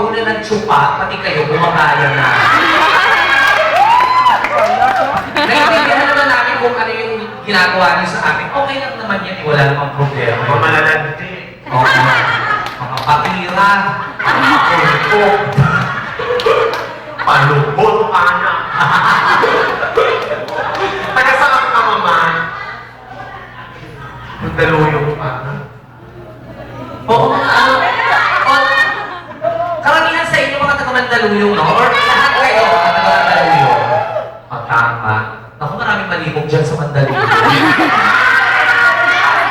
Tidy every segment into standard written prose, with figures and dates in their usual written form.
pauna ng tsupa, pati kayo bumakaya na. Naiintindihan naman namin kung ano yung ginagawa niyo sa amin. Okay lang naman yan, wala namang problema. Mamalalandi. Oo. Mga patira. Mga kulpok. Palubot pa na. Taga saan ka, mama? Mandaluyong pa na. Oo, ano? Karamihan sa inyo mga taga-Mandaluyong, no? Or lahat kayo mga taga-Mandaluyong. Tama. Ako maraming malibog dyan sa Mandaluyong.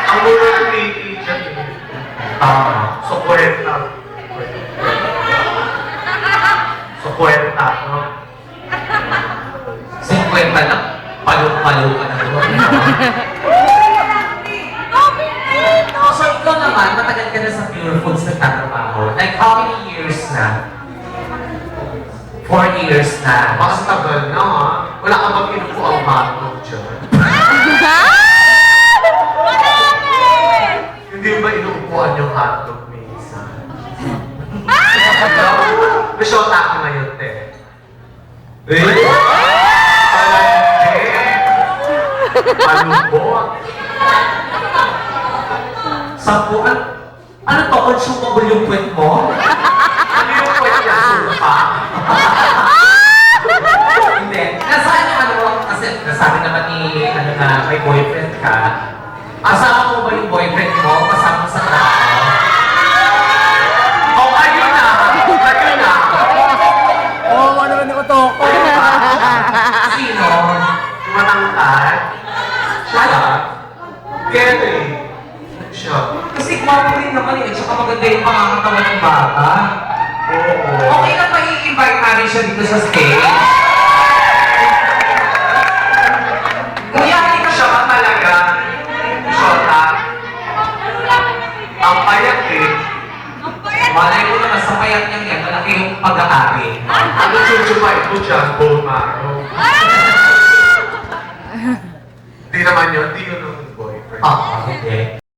Ang muna ng lady dyan. Tama. So, kwenta. So, kwenta, no? 50 lang. Palo-palo ka na doon. So, ikaw naman, matagal ka na sa Pure Foods nagtatrabaho. Like, how many years na? 4 years na. Mas tagal na, ha? Wala ka bang inupo ang hotdog dyan? Hindi ba inuupuan yung hotdog minsan? Bishota ka ngayon, te. Palubot. Sampuan? Ano to? Consumable yung kwet mo? Ano yung pwede supa? Hindi. Nasaan yung ano mo? Kasi nasabi naman ni, ano na, may boyfriend ka. Kasama mo ba yung boyfriend mo? Kasama mo sa trabaho? Oh, ayun na! Ayun na! Oo, ano naman ako toko. Sino? Matangkad. Siya? Kelly. Siya. Kasi gwapo rin naman eh. Tsaka maganda yung pangangatawan ng bata. Oo. Okay na pa i-invite namin siya dito sa stage. Kuya, hindi ka Siya ka talaga. Shota. Ang payat eh. malay mo naman sa payat niyang yan, malaki yung pag-aari. Ano chuchupay ko dyan? Bone marrow. Di naman yun. Di yun ang boyfriend. Ah,